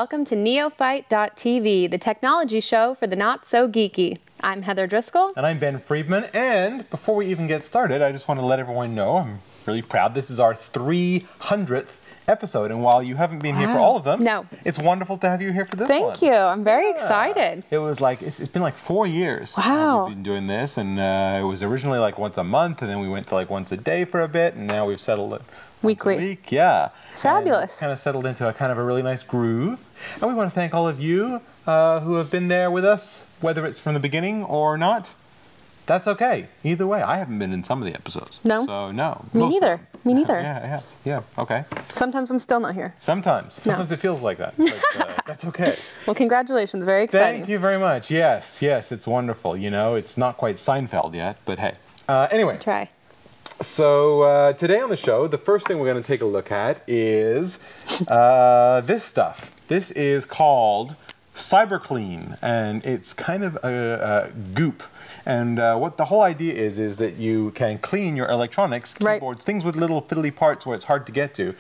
welcome to Neophyte.tv, the technology show for the not-so-geeky. I'm Heather Driscoll. And I'm Ben Friedman, and before we even get started, I just want to let everyone know I'm really proud. This is our 300th episode, and while you haven't been here for all of them, it's wonderful to have you here for this one. Thank you. I'm very excited. It was like, it's been like 4 years we've been doing this, and it was originally like once a month, and then we went to like once a day for a bit, and now we've settled it weekly. Once a week. Yeah. Fabulous. Kind of settled into a kind of a really nice groove. And we want to thank all of you who have been there with us, whether it's from the beginning or not. That's okay. Either way, I haven't been in some of the episodes. No? So, no. Me neither. Me neither. Yeah, okay. Sometimes I'm still not here. Sometimes it feels like that. But, that's okay. Well, congratulations. Very exciting. Thank you very much. Yes, it's wonderful. You know, it's not quite Seinfeld yet, but hey. Anyway. Try. So today on the show, the first thing we're going to take a look at is this stuff. This is called CyberClean, and it's kind of a goop. And what the whole idea is that you can clean your electronics, keyboards, things with little fiddly parts where it's hard to get to.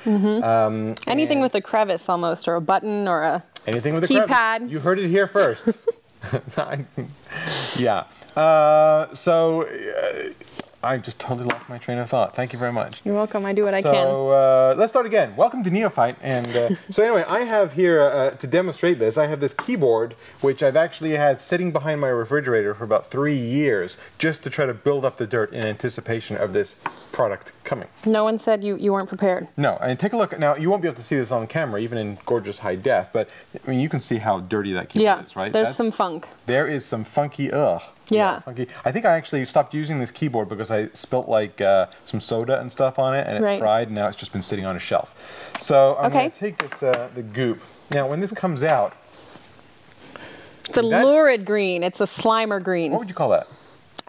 Anything with a crevice almost, or a button, or a anything with a keypad. Crevice. You heard it here first. Yeah. I just totally lost my train of thought. Thank you very much. You're welcome. I do what I can. So let's start again. Welcome to Neophyte. And so anyway, I have here, to demonstrate this, I have this keyboard, which I've actually had sitting behind my refrigerator for about 3 years, just to try to build up the dirt in anticipation of this product coming. No one said you weren't prepared. No, and take a look. Now, you won't be able to see this on camera, even in gorgeous high def, but I mean, you can see how dirty that keyboard is, right? There's some funk. There is some funky, funky. I think I actually stopped using this keyboard because I spilt like some soda and stuff on it, and it fried, and now it's just been sitting on a shelf. So I'm going to take this, the goop. Now, when this comes out, it's a lurid green. It's a Slimer green. What would you call that?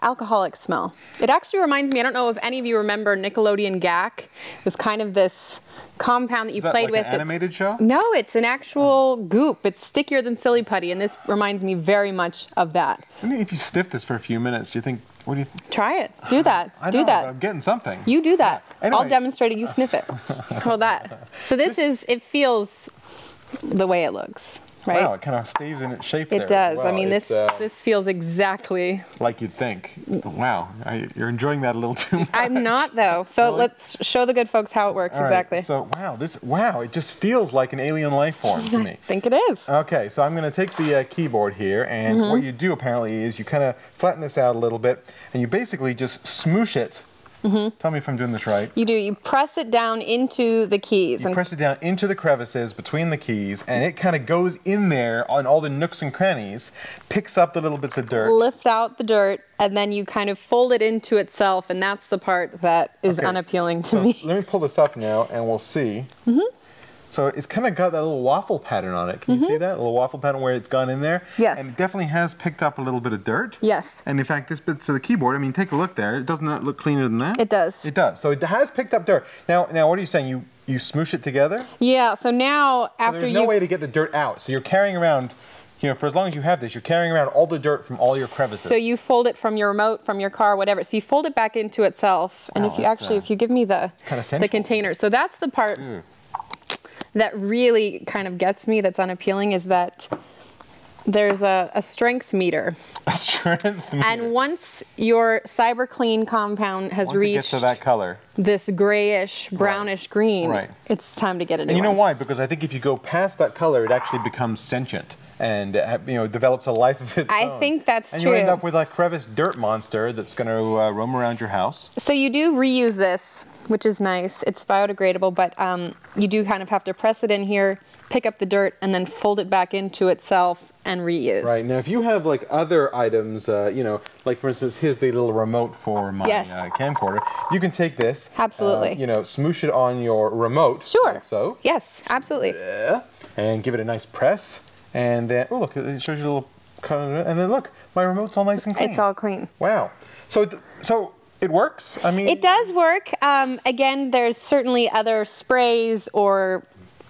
Alcoholic smell. It actually reminds me, I don't know if any of you remember Nickelodeon Gak. It was kind of this compound that you played with. Is that like an animated show? No, it's an actual goop. It's stickier than Silly Putty, and this reminds me very much of that. I mean, if you sniff this for a few minutes, do you think, what do you think? Try it. Do that. Do that. I'm getting something. You do that. Yeah. Anyway. I'll demonstrate it. You sniff it. Hold that. So it feels the way it looks. Right? Wow, it kind of stays in its shape there. It does. Well. I mean, this feels exactly like you'd think. Wow, you're enjoying that a little too much. I'm not, though. So really? Let's show the good folks how it works exactly. Right. So wow, it just feels like an alien life form to me. I think it is. Okay, so I'm going to take the keyboard here, and what you do apparently is you kind of flatten this out a little bit, and you basically just smoosh it. Tell me if I'm doing this right. You do. You press it down into the keys. You press it down into the crevices between the keys, and it kind of goes in there on all the nooks and crannies, picks up the little bits of dirt. Lift out the dirt, and then you kind of fold it into itself, and that's the part that is unappealing to me. Let me pull this up now, and we'll see. So it's kind of got that little waffle pattern on it. Can you see that? A little waffle pattern where it's gone in there? Yes. And it definitely has picked up a little bit of dirt. Yes. And in fact, this bit of the keyboard, I mean, take a look there. It doesn't look cleaner than that? It does. It does. So it has picked up dirt. Now what are you saying? You smoosh it together? Yeah, so now after there's no way to get the dirt out. So you're carrying around, you know, for as long as you have this, you're carrying around all the dirt from all your crevices. So you fold it from your remote, from your car, whatever. So you fold it back into itself. And if you give me the container. So that's the part that really kind of gets me, that's unappealing, is that there's a strength meter. A strength meter. And once your CyberClean compound has reached it gets to that color, this grayish, brownish green, it's time to get a new one. And you know why? Because I think if you go past that color, it actually becomes sentient and develops a life of its own. I think that's true. And you end up with a crevice dirt monster that's going to roam around your house. So you do reuse this, which is nice. It's biodegradable, but you do kind of have to press it in here, pick up the dirt, and then fold it back into itself and reuse. Right. Now, if you have like other items, like for instance, here's the little remote for my camcorder. You can take this. Absolutely. Smoosh it on your remote. Sure. Like so. Yes, absolutely. And give it a nice press. And then, oh look, it shows you a little color. And then look, my remote's all nice and clean. It's all clean. Wow. So it works? I mean, it does work. Again, there's certainly other sprays or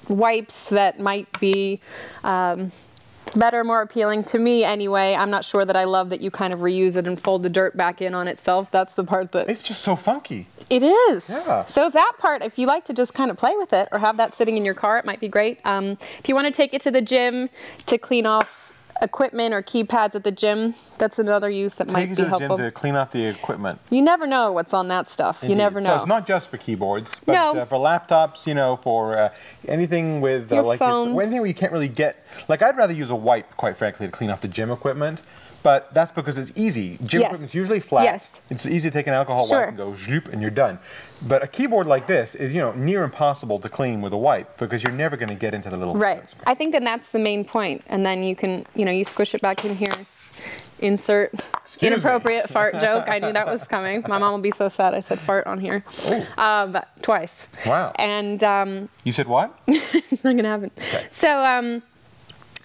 wipes that might be better, more appealing to me anyway. I'm not sure that I love that you kind of reuse it and fold the dirt back in on itself. That's the part that... It's just so funky. It is. Yeah. So that part, if you like to just kind of play with it or have that sitting in your car, it might be great. If you want to take it to the gym to clean off equipment or keypads at the gym, that's another use that might be helpful. Take it to the gym to clean off the equipment. You never know what's on that stuff. Indeed. You never know. So it's not just for keyboards, but for laptops, you know, for anything with your phone. Anything where you can't really get, like I'd rather use a wipe, quite frankly, to clean off the gym equipment. But that's because it's easy. Gym equipment's usually flat. Yes. It's easy to take an alcohol wipe and go zoop and you're done. But a keyboard like this is, you know, near impossible to clean with a wipe because you're never going to get into the little... Right. I think then that's the main point. And then you can, you know, you squish it back in here. Insert inappropriate fart joke. I knew that was coming. My mom will be so sad I said fart on here. Oh. Twice. Wow. And... you said what? It's not going to happen. Okay. So,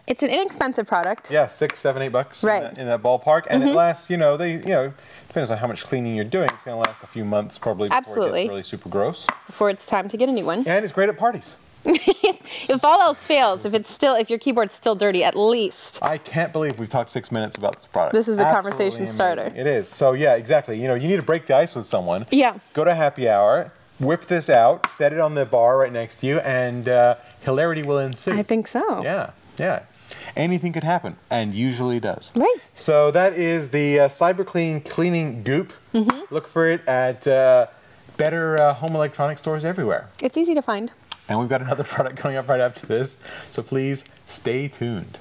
it's an inexpensive product. Yeah, $6, $7, $8 in that ballpark, and it lasts. You know, depends on how much cleaning you're doing. It's going to last a few months probably before it gets really super gross. Before it's time to get a new one. And it's great at parties. If all else fails, if your keyboard's still dirty, at least. I can't believe we've talked 6 minutes about this product. This is a conversation starter. It is. So yeah, exactly. You know, you need to break the ice with someone. Yeah. Go to happy hour. Whip this out. Set it on the bar right next to you, and hilarity will ensue. I think so. Yeah. Yeah. Anything could happen, and usually does. Right. So that is the CyberClean Cleaning Goop. Look for it at better home electronic stores everywhere. It's easy to find. And we've got another product coming up right after this, so please stay tuned.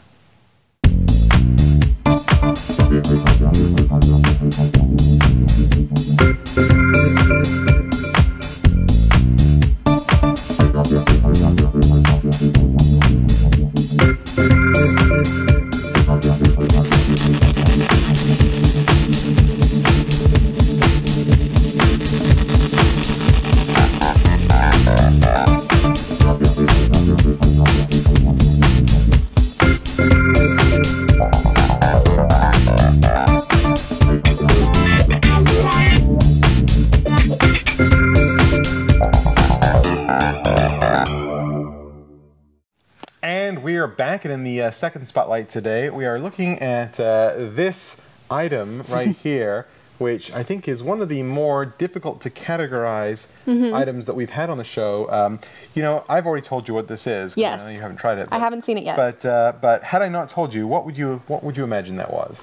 And we are back, and in the second spotlight today, we are looking at this item right here, which I think is one of the more difficult to categorize items that we've had on the show. You know, I've already told you what this is. Yes. I know you haven't tried it. I haven't seen it yet. But had I not told you, what would you imagine that was?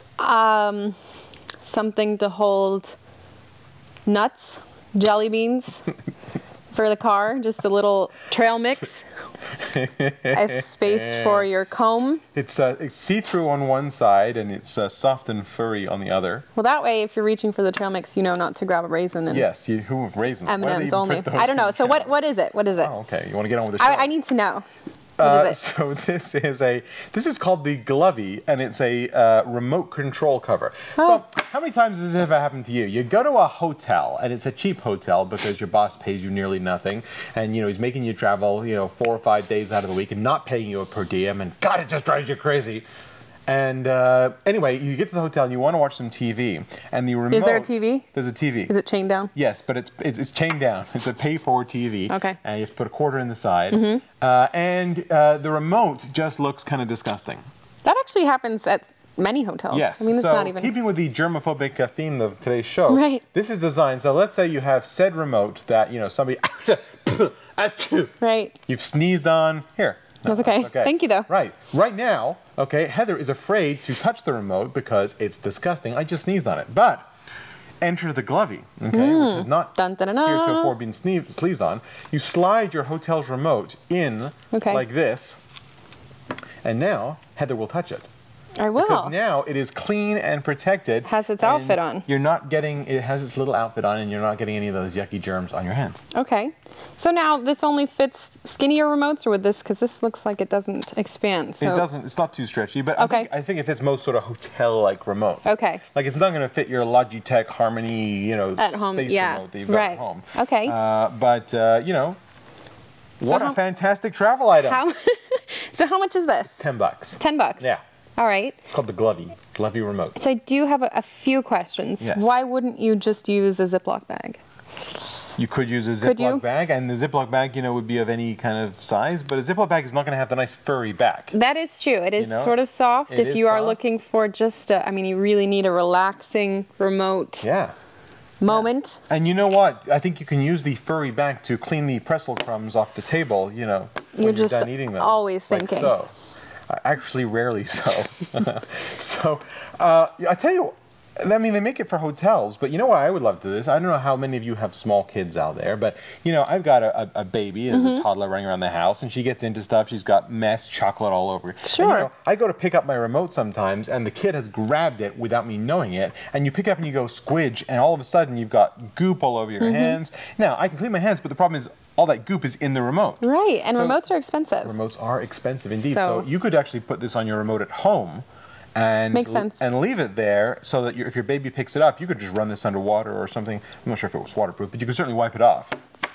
Something to hold nuts, jelly beans for the car, just a little trail mix. A space for your comb. It's see-through on one side and it's soft and furry on the other. Well, that way, if you're reaching for the trail mix, you know not to grab a raisin. And yes, who have raisins? M&M's only. I don't know. So what is it? What is it? Oh, okay. You want to get on with the show? I need to know. What is it? So this is called the Gluvi, and it's a remote control cover. Oh. So how many times has this ever happened to you? You go to a hotel, and it's a cheap hotel because your boss pays you nearly nothing, and you know he's making you travel 4 or 5 days out of the week and not paying you a per diem, and God, it just drives you crazy. And anyway, you get to the hotel and you want to watch some TV, and the remote. Is there a TV? There's a TV. Is it chained down? Yes, but it's chained down. It's a pay-for TV. Okay. And you have to put a quarter in the side. And the remote just looks kind of disgusting. That actually happens at many hotels. Yes. I mean, it's not even. Keeping with the germophobic theme of today's show, right. This is designed. So let's say you have said remote that somebody. Right. You've sneezed on here. No, that's okay. Thank you, though. Right. Right now, okay, Heather is afraid to touch the remote because it's disgusting. I just sneezed on it. But enter the Gluvi, okay, which has not heretofore been sneezed on. You slide your hotel's remote in like this, and now Heather will touch it. I will. Because now it is clean and protected. Has its outfit on. You're not getting, it has its little outfit on, and you're not getting any of those yucky germs on your hands. Okay. So now this only fits skinnier remotes, or with this, because this looks like it doesn't expand. So. It doesn't, it's not too stretchy, but okay. I think it fits most sort of hotel-like remotes. Okay. Like it's not going to fit your Logitech Harmony, at home, space remote that you've got at home. Okay. What a fantastic travel item. So how much is this? $10. $10. Yeah. All right. It's called the Gluvi remote. So I do have a few questions. Yes. Why wouldn't you just use a Ziploc bag? You could use a Ziploc bag, and the Ziploc bag, would be of any kind of size, but a Ziploc bag is not going to have the nice furry back. That is true. It is sort of soft. If you are looking for just you really need a relaxing remote. Yeah. moment. And you know what? I think you can use the furry back to clean the pretzel crumbs off the table, you know, when you're done eating them. Always thinking. Like so. Actually, rarely so. So, I tell you, I mean, they make it for hotels, but you know what I would love to do this? I don't know how many of you have small kids out there, but, you know, I've got a baby, as a toddler running around the house, and she gets into stuff. She's got mess, chocolate all over. Sure. And, you know, I go to pick up my remote sometimes, and the kid has grabbed it without me knowing it, and you pick up and you go squidge, and all of a sudden you've got goop all over your hands. Now, I can clean my hands, but the problem is all that goop is in the remote. Right, and so remotes are expensive. Remotes are expensive indeed. So you could actually put this on your remote at home and leave it there so that if your baby picks it up, you could just run this underwater or something. I'm not sure if it was waterproof, but you could certainly wipe it off.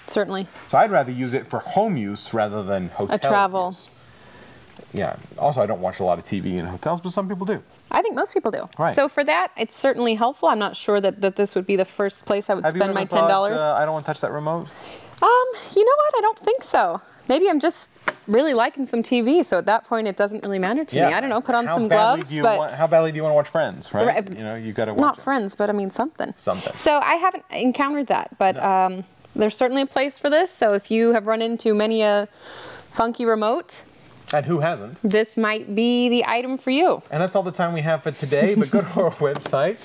Certainly. So I'd rather use it for home use rather than hotel travel use. Yeah. Also, I don't watch a lot of TV in hotels, but some people do. I think most people do. Right. So for that, it's certainly helpful. I'm not sure that this would be the first place I would spend my $10. I don't want to touch that remote? You know what? I don't think so. Maybe I'm just really liking some TV, so at that point it doesn't really matter to me. I don't know, put on some gloves. How badly do you want to watch Friends, right? You know, you got to watch Not Friends, but I mean something. Something. So I haven't encountered that, but there's certainly a place for this. So if you have run into many a funky remote, and who hasn't? This might be the item for you. And that's all the time we have for today, but go to our website,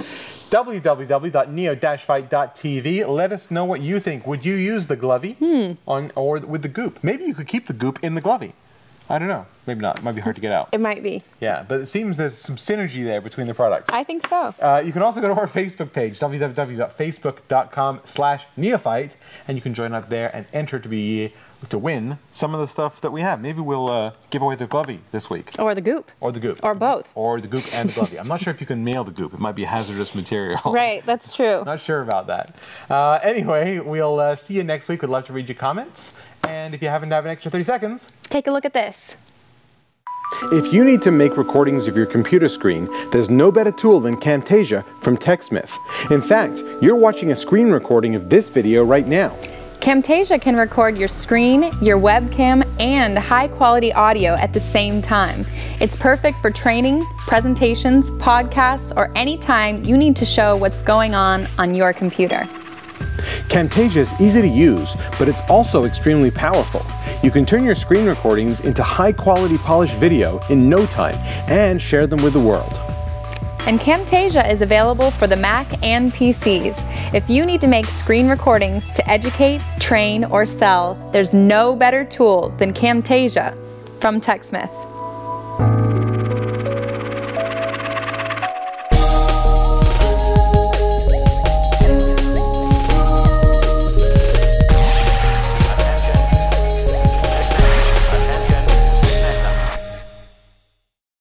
www.neo-fight.tv. Let us know what you think. Would you use the Gluvi or with the goop? Maybe you could keep the goop in the Gluvi. I don't know. Maybe not. It might be hard to get out. It might be. Yeah, but it seems there's some synergy there between the products. I think so. You can also go to our Facebook page, www.facebook.com/neophyte, and you can join up there and enter to win some of the stuff that we have. Maybe we'll give away the Gluvi this week. Or the goop. Or the goop. Or both. Or the goop and the Gluvi. I'm not sure if you can mail the goop. It might be hazardous material. Right, that's true. Not sure about that. Anyway, we'll see you next week. We'd love to read your comments. And if you happen to have an extra 30 seconds, take a look at this. If you need to make recordings of your computer screen, there's no better tool than Camtasia from TechSmith. In fact, you're watching a screen recording of this video right now. Camtasia can record your screen, your webcam, and high-quality audio at the same time. It's perfect for training, presentations, podcasts, or any time you need to show what's going on your computer. Camtasia is easy to use, but it's also extremely powerful. You can turn your screen recordings into high-quality polished video in no time and share them with the world. And Camtasia is available for the Mac and PCs. If you need to make screen recordings to educate, train, or sell, there's no better tool than Camtasia from TechSmith.